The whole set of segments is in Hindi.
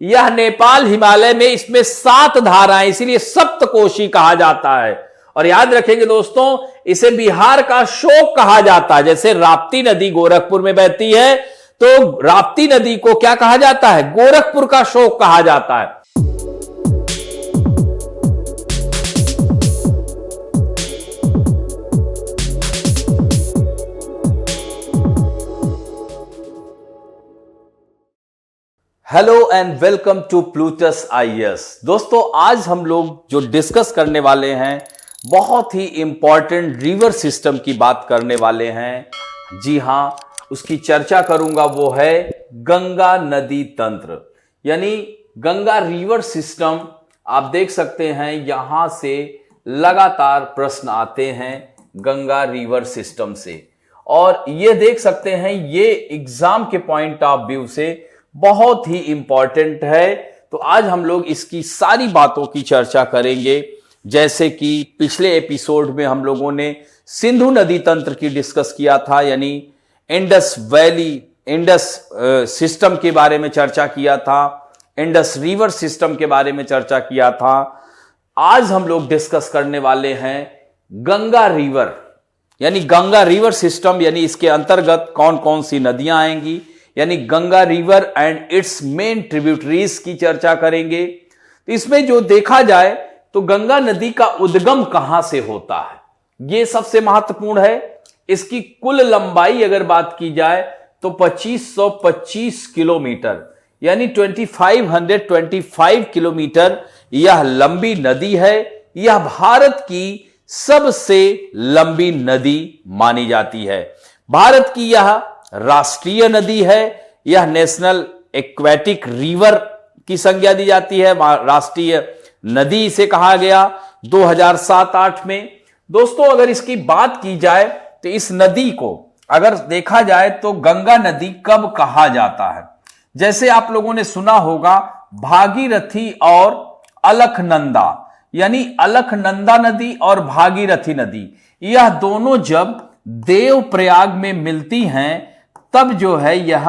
यह नेपाल हिमालय में, इसमें 7 धाराएं, इसीलिए सप्तकोशी कहा जाता है। और याद रखेंगे दोस्तों, इसे बिहार का शोक कहा जाता है। जैसे राप्ती नदी गोरखपुर में बहती है, तो राप्ती नदी को क्या कहा जाता है? गोरखपुर का शोक कहा जाता है। Hello and welcome to Plutus IAS. दोस्तों, आज हम लोग जो डिस्कस करने वाले हैं, बहुत ही इंपॉर्टेंट रिवर सिस्टम की बात करने वाले हैं। जी हां, उसकी चर्चा करूंगा, वो है गंगा नदी तंत्र, यानी गंगा रिवर सिस्टम। आप देख सकते हैं यहां से लगातार प्रश्न आते हैं गंगा रिवर सिस्टम से, और ये देख सकते हैं ये एग्जाम के पॉइंट ऑफ व्यू से बहुत ही इंपॉर्टेंट है। तो आज हम लोग इसकी सारी बातों की चर्चा करेंगे। जैसे कि पिछले एपिसोड में हम लोगों ने सिंधु नदी तंत्र की डिस्कस किया था, यानी इंडस वैली, इंडस सिस्टम के बारे में चर्चा किया था, इंडस रिवर सिस्टम के बारे में चर्चा किया था। आज हम लोग डिस्कस करने वाले हैं गंगा रिवर, यानी गंगा रिवर सिस्टम, यानी इसके अंतर्गत कौन कौन सी नदियां आएंगी, यानी Ganga river and it's main tributaries की चर्चा करेंगे। तो इसमें जो देखा जाए तो गंगा नदी का उद्गम कहां से होता है, यह सबसे महत्वपूर्ण है। इसकी कुल लंबाई अगर बात की जाए तो 2525 किलोमीटर, यानी 2525 किलोमीटर यह लंबी नदी है। यह भारत की सबसे लंबी नदी मानी जाती है। भारत की यह राष्ट्रीय नदी है। यह नेशनल एक्वेटिक रिवर की संज्ञा दी जाती है, राष्ट्रीय नदी इसे कहा गया 2007-8 में। दोस्तों, अगर इसकी बात की जाए तो इस नदी को अगर देखा जाए तो गंगा नदी कब कहा जाता है, जैसे आप लोगों ने सुना होगा भागीरथी और अलकनंदा, यानी अलकनंदा नदी और भागीरथी नदी, यह दोनों जब देवप्रयाग में मिलती हैं तब जो है यह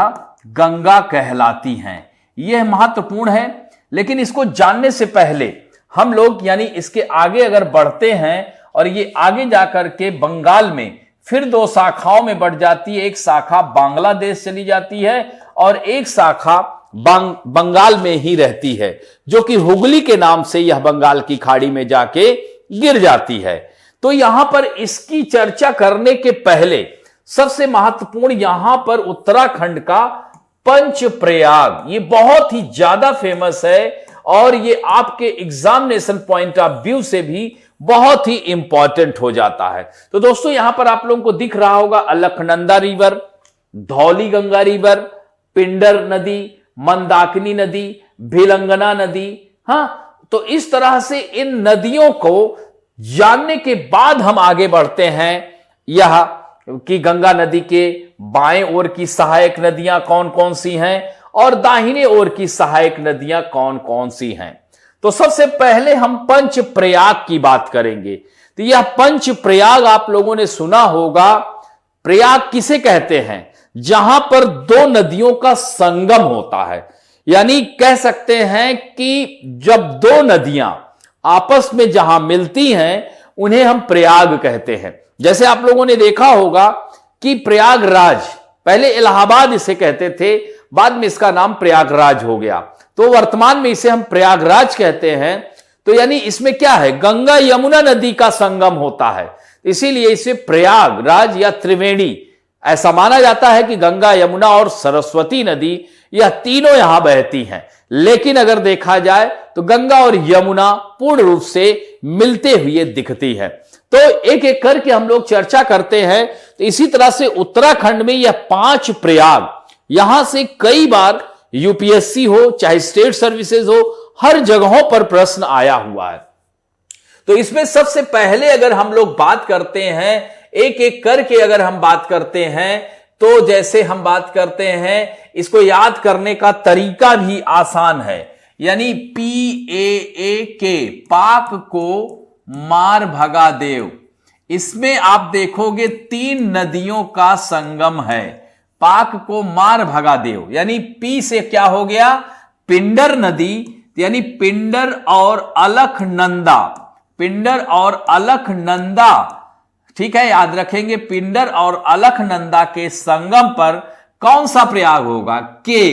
गंगा कहलाती हैं। यह महत्वपूर्ण है। लेकिन इसको जानने से पहले हम लोग, यानी इसके आगे अगर बढ़ते हैं, और ये आगे जाकर के बंगाल में फिर 2 शाखाओं में बढ़ जाती है। एक शाखा बांग्लादेश चली जाती है और एक शाखा बंगाल में ही रहती है, जो कि हुगली के नाम से यह बंगाल की खाड़ी में जाके गिर जाती है। तो यहां पर इसकी चर्चा करने के पहले सबसे महत्वपूर्ण यहां पर उत्तराखंड का पंचप्रयाग, ये बहुत ही ज्यादा फेमस है और ये आपके एग्जामिनेशन पॉइंट ऑफ व्यू से भी बहुत ही इंपॉर्टेंट हो जाता है। तो दोस्तों, यहां पर आप लोगों को दिख रहा होगा अलकनंदा रिवर, धौली गंगा रिवर, पिंडर नदी, मंदाकिनी नदी, भिलंगना नदी। हां, तो इस तरह से इन नदियों को जानने के बाद हम आगे बढ़ते हैं यह कि गंगा नदी के बाएं ओर की सहायक नदियां कौन कौन सी हैं और दाहिने ओर की सहायक नदियां कौन कौन सी हैं। तो सबसे पहले हम पंच प्रयाग की बात करेंगे। तो यह पंच प्रयाग आप लोगों ने सुना होगा। प्रयाग किसे कहते हैं? जहां पर 2 नदियों का संगम होता है, यानी कह सकते हैं कि जब 2 नदियां आपस में जहां मिलती हैं उन्हें हम प्रयाग कहते हैं। जैसे आप लोगों ने देखा होगा कि प्रयागराज, पहले इलाहाबाद इसे कहते थे, बाद में इसका नाम प्रयागराज हो गया, तो वर्तमान में इसे हम प्रयागराज कहते हैं। तो यानी इसमें क्या है, गंगा यमुना नदी का संगम होता है, इसीलिए इसे प्रयागराज या त्रिवेणी ऐसा माना जाता है कि गंगा, यमुना और सरस्वती नदी यह तीनों यहां बहती हैं। लेकिन अगर देखा जाए तो गंगा और यमुना पूर्ण रूप से मिलते हुए दिखती है। तो एक एक करके हम लोग चर्चा करते हैं। तो इसी तरह से उत्तराखंड में यह 5 प्रयाग, यहां से कई बार यूपीएससी हो चाहे स्टेट सर्विसेज हो, हर जगहों पर प्रश्न आया हुआ है। तो इसमें सबसे पहले अगर हम लोग बात करते हैं, एक एक करके अगर हम बात करते हैं, तो जैसे हम बात करते हैं, इसको याद करने का तरीका भी आसान है, यानी PAAK, पाक को मार भगा देव। इसमें आप देखोगे 3 नदियों का संगम है। पाक को मार भगा देव, यानी पी से क्या हो गया, पिंडर नदी, यानी पिंडर और अलखनंदा, पिंडर और अलखनंदा, ठीक है, याद रखेंगे, पिंडर और अलखनंदा के संगम पर कौन सा प्रयाग होगा? के,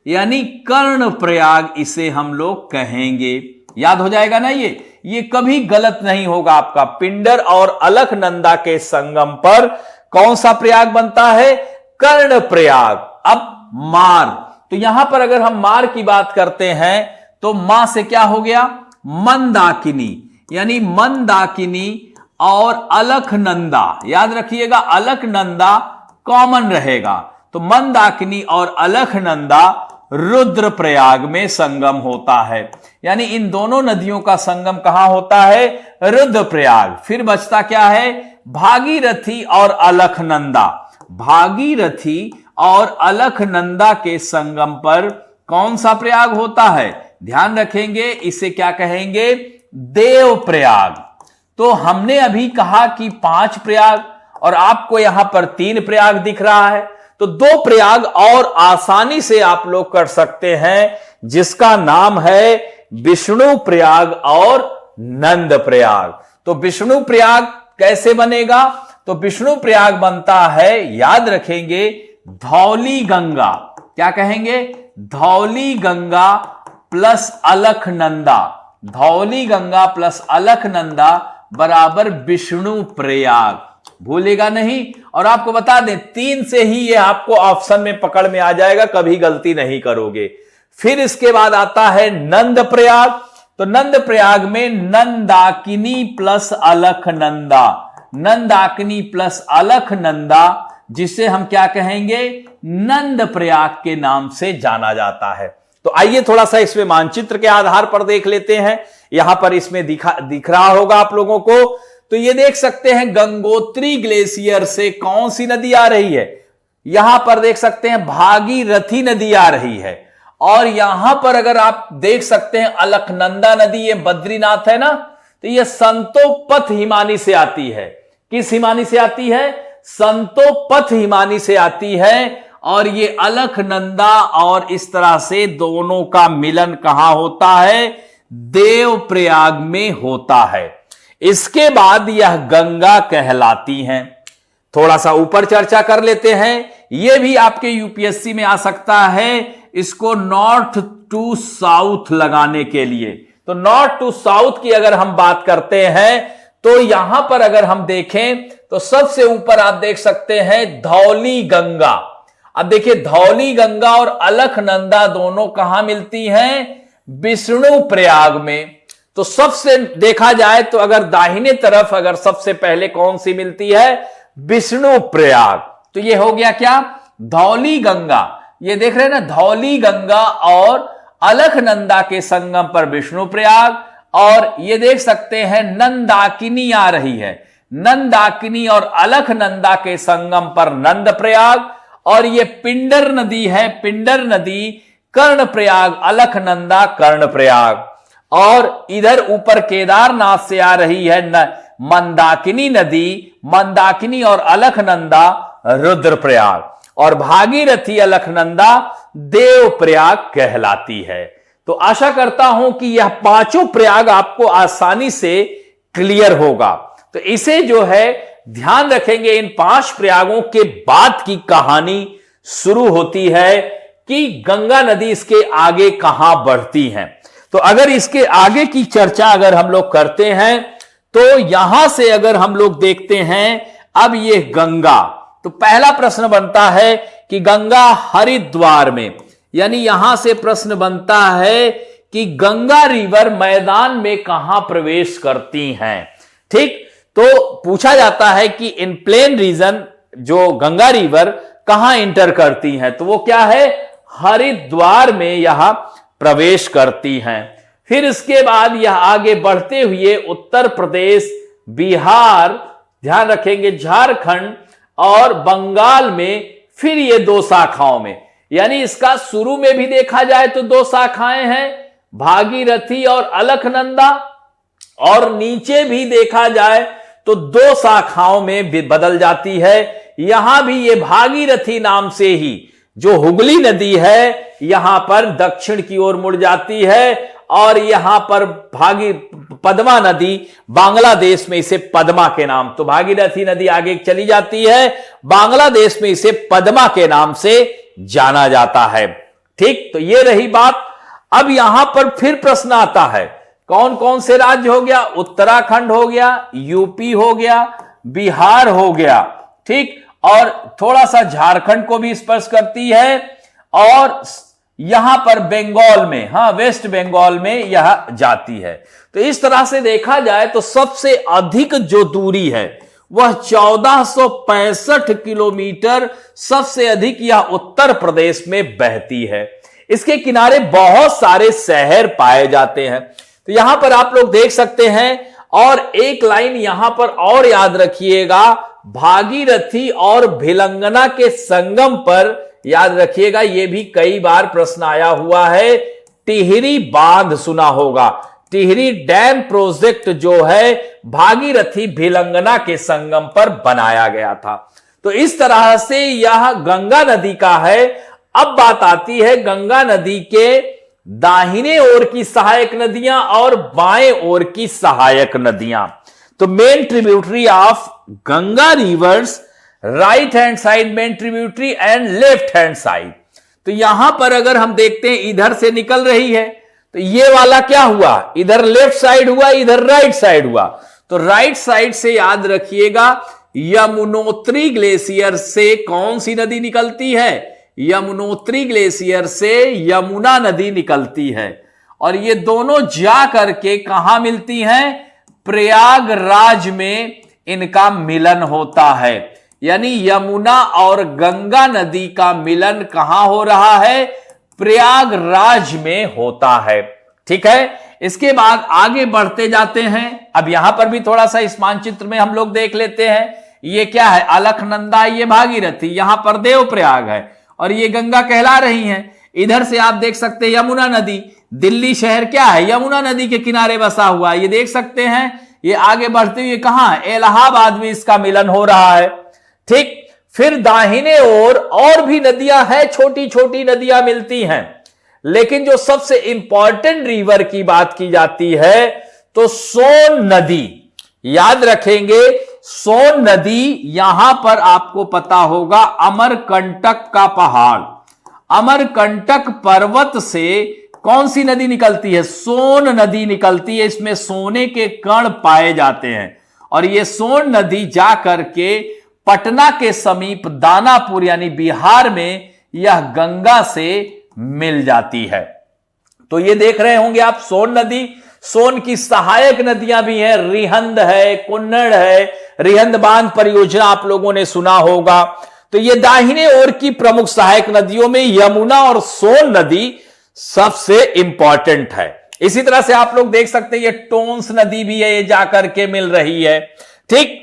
यानी कर्ण प्रयाग इसे हम लोग कहेंगे। याद हो जाएगा ना, ये कभी गलत नहीं होगा आपका। पिंडर और अलखनंदा के संगम पर कौन सा प्रयाग बनता है? कर्ण प्रयाग। अब मार, तो यहां पर अगर हम मार की बात करते हैं तो मां से क्या हो गया? मंदाकिनी, यानी मंदाकिनी और अलखनंदा, याद रखिएगा अलखनंदा कॉमन रहेगा, तो मंदाकिनी और अलखनंदा रुद्रप्रयाग में संगम होता है। यानी इन दोनों नदियों का संगम कहां होता है? रुद्रप्रयाग। फिर बचता क्या है? भागीरथी और अलखनंदा। भागीरथी और अलखनंदा के संगम पर कौन सा प्रयाग होता है? ध्यान रखेंगे, इसे क्या कहेंगे? देव प्रयाग। तो हमने अभी कहा कि 5 प्रयाग और आपको यहां पर 3 प्रयाग दिख रहा है, तो 2 प्रयाग और आसानी से आप लोग कर सकते हैं, जिसका नाम है विष्णु प्रयाग और नंद प्रयाग। तो विष्णु प्रयाग कैसे बनेगा? तो विष्णु प्रयाग बनता है, याद रखेंगे, धौली गंगा। क्या कहेंगे? धौली गंगा प्लस अलखनंदा, धौली गंगा प्लस अलखनंदा बराबर विष्णु प्रयाग, भूलेगा नहीं। और आपको बता दें 3 से ही ये आपको ऑप्शन में पकड़ में आ जाएगा, कभी गलती नहीं करोगे। फिर इसके बाद आता है नंद प्रयाग। तो नंद प्रयाग में नंदाकिनी प्लस अलखनंदा, नंदाकिनी प्लस अलखनंदा, जिसे हम क्या कहेंगे? नंद प्रयाग के नाम से जाना जाता है। तो आइए थोड़ा सा इसमें मानचित्र के आधार पर देख लेते हैं। यहां पर इसमें दिख रहा होगा आप लोगों को, तो ये देख सकते हैं गंगोत्री ग्लेशियर से कौन सी नदी आ रही है? यहां पर देख सकते हैं भागीरथी नदी आ रही है। और यहां पर अगर आप देख सकते हैं अलखनंदा नदी, ये बद्रीनाथ है ना, तो ये संतोपथ हिमानी से आती है। किस हिमानी से आती है? संतोपथ हिमानी से आती है। और ये अलखनंदा और इस तरह से दोनों का मिलन कहां होता है? देव प्रयाग में होता है। इसके बाद यह गंगा कहलाती हैं। थोड़ा सा ऊपर चर्चा कर लेते हैं, यह भी आपके यूपीएससी में आ सकता है, इसको नॉर्थ टू साउथ लगाने के लिए। तो नॉर्थ टू साउथ की अगर हम बात करते हैं तो यहां पर अगर हम देखें तो सबसे ऊपर आप देख सकते हैं धौली गंगा। अब देखिए धौली गंगा और अलखनंदा दोनों कहां मिलती हैं? विष्णु प्रयाग में। तो सबसे देखा जाए तो अगर दाहिने तरफ अगर सबसे पहले कौन सी मिलती है? विष्णु प्रयाग। तो ये हो गया क्या? धौली गंगा। ये देख रहे हैं ना, धौली गंगा और अलखनंदा के संगम पर विष्णु प्रयाग। और ये देख सकते हैं नंदाकिनी आ रही है, नंदाकिनी और अलखनंदा के संगम पर नंद प्रयाग। और ये पिंडर नदी है, पिंडर नदी कर्ण प्रयाग, अलखनंदा कर्ण प्रयाग। और इधर ऊपर केदारनाथ से आ रही है मंदाकिनी नदी, मंदाकिनी और अलखनंदा रुद्रप्रयाग। और भागीरथी अलखनंदा देव प्रयाग कहलाती है। तो आशा करता हूं कि यह 5 प्रयाग आपको आसानी से क्लियर होगा। तो इसे जो है ध्यान रखेंगे, इन 5 प्रयागों के बाद की कहानी शुरू होती है कि गंगा नदी इसके आगे कहां बढ़ती है। तो अगर इसके आगे की चर्चा अगर हम लोग करते हैं तो यहां से अगर हम लोग देखते हैं अब ये गंगा, तो पहला प्रश्न बनता है कि गंगा हरिद्वार में, यानी यहां से प्रश्न बनता है कि गंगा रिवर मैदान में कहां प्रवेश करती हैं। ठीक, तो पूछा जाता है कि इन प्लेन रीजन जो गंगा रिवर कहां इंटर करती हैं, तो वो क्या है? हरिद्वार में यह प्रवेश करती हैं। फिर इसके बाद यह आगे बढ़ते हुए उत्तर प्रदेश, बिहार, ध्यान रखेंगे झारखंड और बंगाल में फिर ये 2 शाखाओं में, यानी इसका शुरू में भी देखा जाए तो 2 शाखाएं हैं, भागीरथी और अलखनंदा, और नीचे भी देखा जाए तो 2 शाखाओं में बदल जाती है। यहां भी ये भागीरथी नाम से ही जो हुगली नदी है यहां पर दक्षिण की ओर मुड़ जाती है और यहां पर पद्मा नदी, बांग्लादेश में इसे पद्मा के नाम, तो भागीरथी नदी आगे चली जाती है, बांग्लादेश में इसे पद्मा के नाम से जाना जाता है। ठीक, तो ये रही बात। अब यहां पर फिर प्रश्न आता है, कौन कौन से राज्य हो गया? उत्तराखंड हो गया, यूपी हो गया, बिहार हो गया, ठीक, और थोड़ा सा झारखंड को भी स्पर्श करती है, और यहां पर बंगाल में, हां, वेस्ट बंगाल में यह जाती है। तो इस तरह से देखा जाए तो सबसे अधिक जो दूरी है वह 1465 किलोमीटर सबसे अधिक यह उत्तर प्रदेश में बहती है। इसके किनारे बहुत सारे शहर पाए जाते हैं। तो यहां पर आप लोग देख सकते हैं, और एक लाइन यहां पर और याद रखिएगा, भागीरथी और भिलंगना के संगम पर याद रखिएगा, यह भी कई बार प्रश्न आया हुआ है, टिहरी बांध सुना होगा। टिहरी डैम प्रोजेक्ट जो है भागीरथी भिलंगना के संगम पर बनाया गया था। तो इस तरह से यह गंगा नदी का है। अब बात आती है गंगा नदी के दाहिने ओर की सहायक नदियां और बाएं ओर की सहायक नदियां। तो main tributary of Ganga reverse, right hand side main tributary and left hand side. तो यहां पर अगर हम देखते हैं इधर से निकल रही है, तो ये वाला क्या हुआ, इधर लेफ्ट साइड हुआ, इधर राइट साइड हुआ। तो राइट साइड से याद रखिएगा, यमुनोत्री ग्लेशियर से कौन सी नदी निकलती है? यमुनोत्री ग्लेशियर से यमुना नदी निकलती है, और ये दोनों जा करके कहां मिलती हैं? प्रयागराज में इनका मिलन होता है। यानी यमुना और गंगा नदी का मिलन कहां हो रहा है? प्रयागराज में होता है। ठीक है, इसके बाद आगे बढ़ते जाते हैं। अब यहां पर भी थोड़ा सा इस मानचित्र में हम लोग देख लेते हैं, ये क्या है? अलकनंदा, ये भागीरथी, यहां पर देवप्रयाग है, और ये गंगा कहला रही हैं। इधर से आप देख सकते हैं यमुना नदी, दिल्ली शहर क्या है? यमुना नदी के किनारे बसा हुआ है, ये देख सकते हैं। ये आगे बढ़ते हुए कहां है? इलाहाबाद में इसका मिलन हो रहा है। ठीक, फिर दाहिने ओर और भी नदियां हैं, छोटी छोटी नदियां मिलती हैं, लेकिन जो सबसे इंपॉर्टेंट रिवर की बात की जाती है तो सोन नदी। याद रखेंगे, सोन नदी, यहां पर आपको पता होगा अमरकंटक का पहाड़, अमरकंटक पर्वत से कौन सी नदी निकलती है? सोन नदी निकलती है। इसमें सोने के कण पाए जाते हैं, और यह सोन नदी जाकर के पटना के समीप दानापुर यानी बिहार में यह गंगा से मिल जाती है। तो ये देख रहे होंगे आप सोन नदी। सोन की सहायक नदियां भी हैं, रिहंद है, कुन्नड़ है, रिहंद बांध परियोजना आप लोगों ने सुना होगा। तो ये दाहिने ओर की प्रमुख सहायक नदियों में यमुना और सोन नदी सबसे इंपॉर्टेंट है। इसी तरह से आप लोग देख सकते हैं ये टोंस नदी भी है, ये जाकर के मिल रही है। ठीक,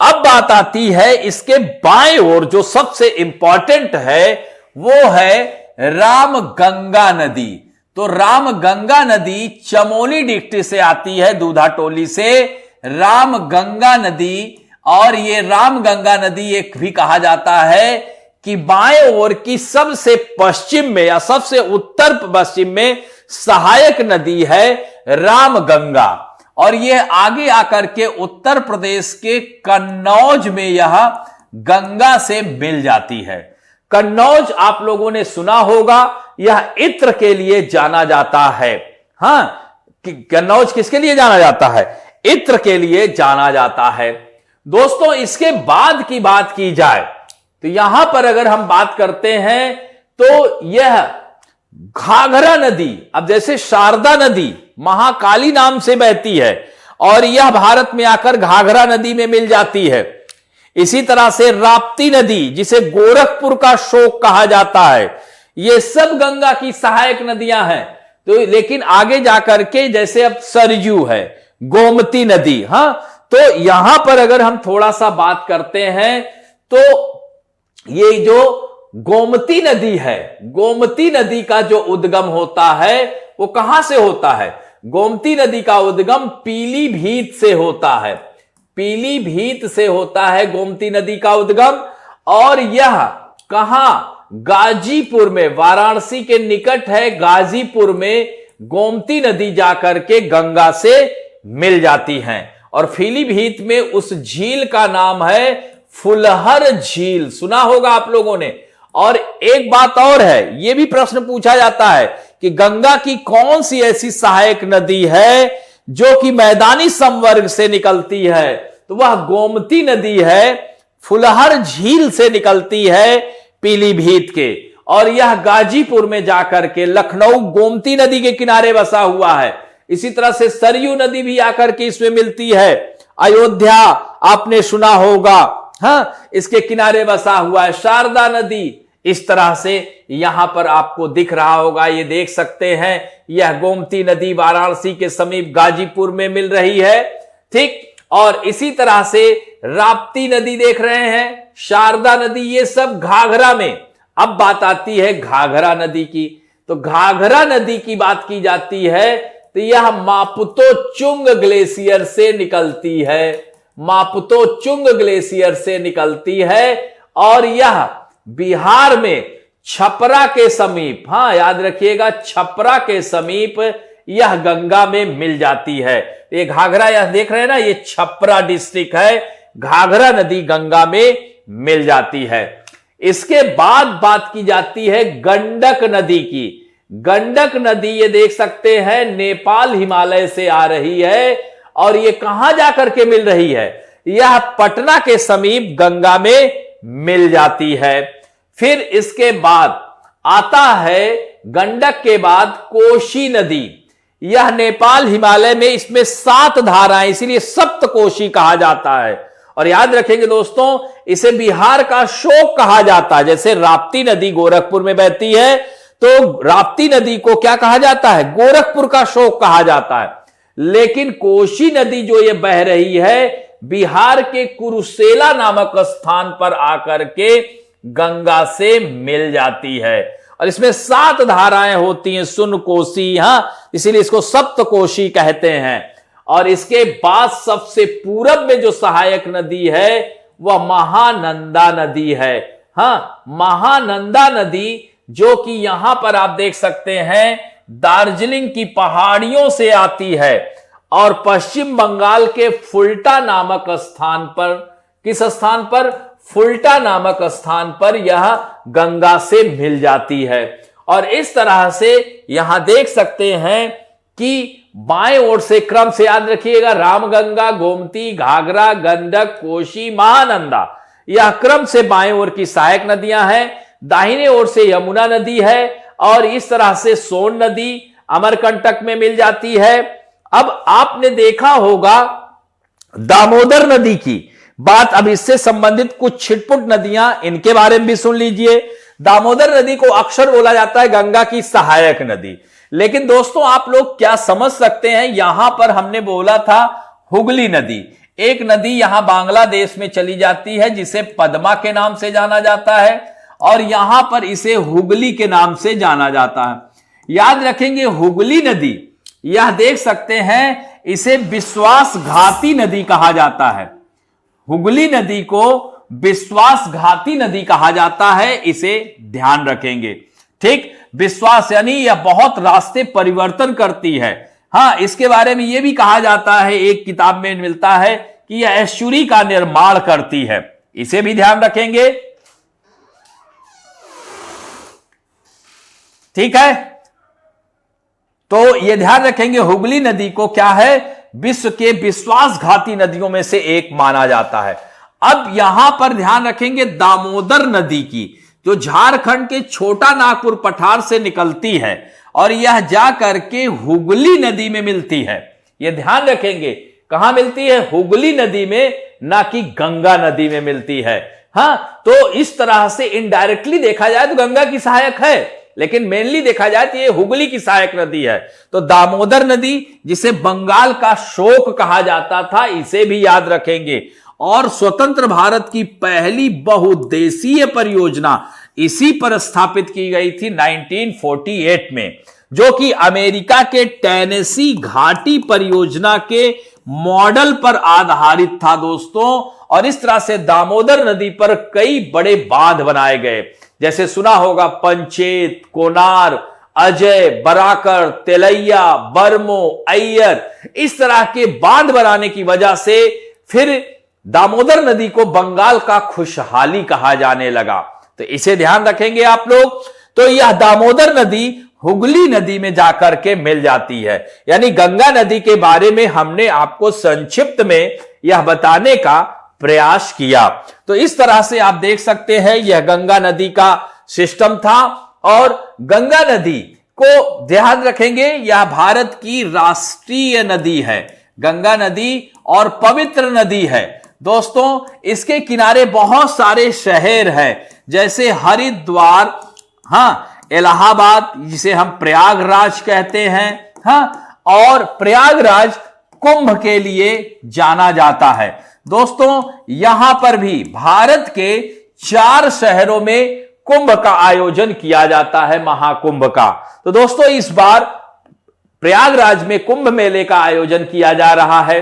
अब बात आती है इसके बाएं ओर, जो सबसे इंपॉर्टेंट है वो है रामगंगा नदी। तो रामगंगा नदी चमोली डिस्ट्रिक्ट से आती है, दूधाटोली से रामगंगा नदी, और ये रामगंगा नदी एक भी कहा जाता है कि बाएं ओर की सबसे पश्चिम में या सबसे उत्तर पश्चिम में सहायक नदी है रामगंगा, और यह आगे आकर के उत्तर प्रदेश के कन्नौज में यह गंगा से मिल जाती है। कन्नौज आप लोगों ने सुना होगा, यह इत्र के लिए जाना जाता है। हां, कन्नौज किसके लिए जाना जाता है? इत्र के लिए जाना जाता है। दोस्तों, इसके बाद की बात की जाए तो यहां पर अगर हम बात करते हैं तो यह घाघरा नदी, अब जैसे शारदा नदी महाकाली नाम से बहती है, और यह भारत में आकर घाघरा नदी में मिल जाती है। इसी तरह से राप्ती नदी, जिसे गोरखपुर का शोक कहा जाता है, ये सब गंगा की सहायक नदियां हैं। तो लेकिन आगे जाकर के जैसे अब सरयू है, गोमती नदी, हां, तो यहां पर अगर हम थोड़ा सा बात करते हैं तो ये जो गोमती नदी है, गोमती नदी का जो उद्गम होता है वो कहां से होता है? गोमती नदी का उद्गम पीलीभीत से होता है, पीलीभीत से होता है गोमती नदी का उद्गम। और यह कहां? गाजीपुर में, वाराणसी के निकट है गाजीपुर में गोमती नदी जाकर के गंगा से मिल जाती हैं। और पीलीभीत में उस झील का नाम है फुलहर झील, सुना होगा आप लोगों ने। और एक बात और है, यह भी प्रश्न पूछा जाता है कि गंगा की कौन सी ऐसी सहायक नदी है जो कि मैदानी संवर्ग से निकलती है, तो वह गोमती नदी है, फुलहर झील से निकलती है पीलीभीत के। और यह गाजीपुर में जाकर के, लखनऊ गोमती नदी के किनारे बसा हुआ है। इसी तरह से सरयू नदी भी आकर के इसमें मिलती है। अयोध्या आपने सुना होगा, हाँ, इसके किनारे बसा हुआ है। शारदा नदी इस तरह से यहां पर आपको दिख रहा होगा, ये देख सकते हैं, यह गोमती नदी वाराणसी के समीप गाजीपुर में मिल रही है, ठीक। और इसी तरह से राप्ती नदी देख रहे हैं, शारदा नदी, ये सब घाघरा में। अब बात आती है घाघरा नदी की, तो घाघरा नदी की बात की जाती है तो यह मापुतो चुंग ग्लेशियर से निकलती है, मापुतो चुंग ग्लेशियर से निकलती है। और यह बिहार में छपरा के समीप, हाँ याद रखिएगा, छपरा के समीप यह गंगा में मिल जाती है। ये घाघरा यह देख रहे हैं ना, ये छपरा डिस्ट्रिक्ट है, घाघरा नदी गंगा में मिल जाती है। इसके बाद बात की जाती है गंडक नदी की। गंडक नदी ये देख सकते हैं नेपाल हिमालय से आ रही है और ये कहां जाकर के मिल रही है, यह पटना के समीप गंगा में मिल जाती है। फिर इसके बाद आता है गंडक के बाद कोशी नदी, यह नेपाल हिमालय में, इसमें 7 धाराएं, इसीलिए सप्तकोशी कहा जाता है। और याद रखेंगे दोस्तों, इसे बिहार का शोक कहा जाता है। जैसे राप्ती नदी गोरखपुर में बहती है तो राप्ती नदी को क्या कहा जाता है, गोरखपुर का शोक कहा जाता है। लेकिन कोशी नदी जो ये बह रही है बिहार के कुरुसेला नामक स्थान पर आकर के गंगा से मिल जाती है। और इसमें 7 धाराएं होती हैं, सुन कोशी, हाँ, इसीलिए इसको सप्तकोशी कहते हैं। और इसके बाद सबसे पूरब में जो सहायक नदी है वह महानंदा नदी है। हाँ, महानंदा नदी जो कि यहां पर आप देख सकते हैं दार्जिलिंग की पहाड़ियों से आती है और पश्चिम बंगाल के फुल्टा नामक स्थान पर, किस स्थान पर, फुल्टा नामक स्थान पर यह गंगा से मिल जाती है। और इस तरह से यहां देख सकते हैं कि बाएं ओर से क्रम से याद रखिएगा, रामगंगा, गोमती, घाघरा, गंडक, कोशी, महानंदा, यह क्रम से बाएं ओर की सहायक नदियां हैं। दाहिने ओर से यमुना नदी है और इस तरह से सोन नदी अमरकंटक में मिल जाती है। अब आपने देखा होगा दामोदर नदी की बात, अब इससे संबंधित कुछ छिटपुट नदियां, इनके बारे में भी सुन लीजिए। दामोदर नदी को अक्सर बोला जाता है गंगा की सहायक नदी, लेकिन दोस्तों आप लोग क्या समझ सकते हैं, यहां पर हमने बोला था हुगली नदी, एक नदी यहां बांग्लादेश में चली जाती है जिसे पद्मा के नाम से जाना जाता है और यहां पर इसे हुगली के नाम से जाना जाता है। याद रखेंगे हुगली नदी, यह देख सकते हैं, इसे विश्वासघाती नदी कहा जाता है। हुगली नदी को विश्वासघाती नदी कहा जाता है, इसे ध्यान रखेंगे, ठीक। विश्वास यानी यह बहुत रास्ते परिवर्तन करती है। हाँ, इसके बारे में यह भी कहा जाता है, एक किताब में मिलता है कि यह एस्चुरी का निर्माण करती है, इसे भी ध्यान रखेंगे, ठीक है। तो यह ध्यान रखेंगे हुगली नदी को क्या है, विश्व के विश्वासघाती नदियों में से एक माना जाता है। अब यहां पर ध्यान रखेंगे दामोदर नदी की, जो झारखंड के छोटा नागपुर पठार से निकलती है और यह जाकर के हुगली नदी में मिलती है। यह ध्यान रखेंगे, कहां मिलती है, हुगली नदी में, ना कि गंगा नदी में मिलती है। हाँ, तो इस तरह से इनडायरेक्टली देखा जाए तो गंगा की सहायक है, लेकिन मेनली देखा जाए तो ये हुगली की सहायक नदी है। तो दामोदर नदी, जिसे बंगाल का शोक कहा जाता था, इसे भी याद रखेंगे। और स्वतंत्र भारत की पहली बहुउद्देशीय परियोजना इसी पर स्थापित की गई थी 1948 में, जो कि अमेरिका के टेनेसी घाटी परियोजना के मॉडल पर आधारित था दोस्तों। और इस तरह से दामोदर नदी पर कई बड़े बांध बनाए गए। जैसे सुना होगा पंचेत, कोनार, अजय, बराकर, तेलैया, बरमो, अय्यर, इस तरह के बांध बनाने की वजह से फिर दामोदर नदी को बंगाल का खुशहाली कहा जाने लगा। तो इसे ध्यान रखेंगे आप लोग। तो यह दामोदर नदी हुगली नदी में जाकर के मिल जाती है। यानी गंगा नदी के बारे में हमने आपको संक्षिप्त में यह बताने का प्रयास किया। तो इस तरह से आप देख सकते हैं यह गंगा नदी का सिस्टम था। और गंगा नदी को ध्यान रखेंगे, यह भारत की राष्ट्रीय नदी है। गंगा नदी और पवित्र नदी है दोस्तों। इसके किनारे बहुत सारे शहर हैं, जैसे हरिद्वार, इलाहाबाद जिसे हम प्रयागराज कहते हैं, और प्रयागराज कुंभ के लिए जाना जाता है। दोस्तों यहां पर भी भारत के 4 शहरों में कुंभ का आयोजन किया जाता है, महाकुंभ का। तो दोस्तों इस बार प्रयागराज में कुंभ मेले का आयोजन किया जा रहा है।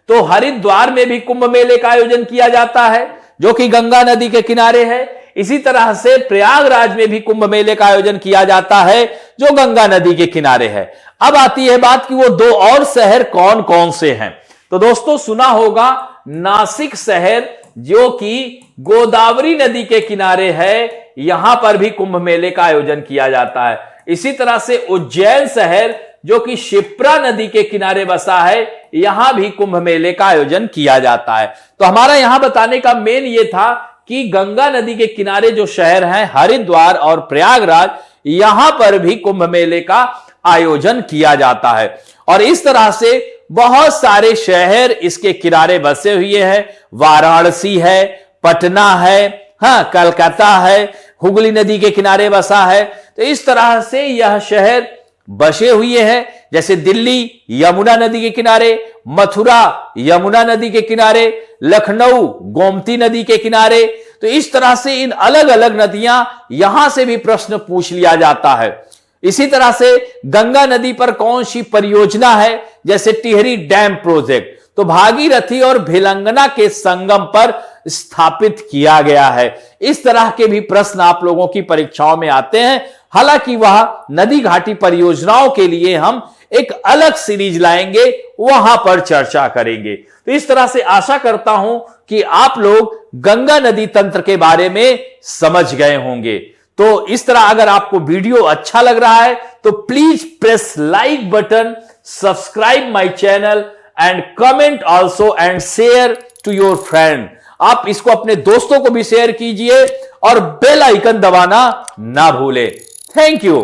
तो हरिद्वार में भी कुंभ मेले का आयोजन किया जाता है, जो कि गंगा नदी के किनारे है। इसी तरह से प्रयागराज में भी कुंभ मेले का आयोजन किया जाता है, जो गंगा नदी के किनारे है। अब आती है बात कि वो 2 और शहर कौन कौन से हैं। तो दोस्तों सुना होगा नासिक शहर, जो कि गोदावरी नदी के किनारे है, यहां पर भी कुंभ मेले का आयोजन किया जाता है। इसी तरह से उज्जैन शहर, जो कि शिप्रा नदी के किनारे बसा है, यहां भी कुंभ मेले का आयोजन किया जाता है। तो हमारा यहां बताने का मेन ये था कि गंगा नदी के किनारे जो शहर हैं हरिद्वार और प्रयागराज, यहां पर भी कुंभ मेले का आयोजन किया जाता है। और इस तरह से बहुत सारे शहर इसके किनारे बसे हुए हैं। वाराणसी है, पटना है, कलकत्ता है, हुगली नदी के किनारे बसा है। तो इस तरह से यह शहर बसे हुए हैं। जैसे दिल्ली यमुना नदी के किनारे, मथुरा यमुना नदी के किनारे, लखनऊ गोमती नदी के किनारे। तो इस तरह से इन अलग अलग नदियां, यहां से भी प्रश्न पूछ लिया जाता है। इसी तरह से गंगा नदी पर कौन सी परियोजना है, जैसे टिहरी डैम प्रोजेक्ट, तो भागीरथी और भिलंगना के संगम पर स्थापित किया गया है। इस तरह के भी प्रश्न आप लोगों की परीक्षाओं में आते हैं। हालांकि वह नदी घाटी परियोजनाओं के लिए हम एक अलग सीरीज लाएंगे, वहां पर चर्चा करेंगे। तो इस तरह से आशा करता हूं कि आप लोग गंगा नदी तंत्र के बारे में समझ गए होंगे। तो इस तरह अगर आपको वीडियो अच्छा लग रहा है तो please press like button, subscribe my channel and comment also and share to your friend. आप इसको अपने दोस्तों को भी शेयर कीजिए और बेल आइकन दबाना ना भूलें। Thank you.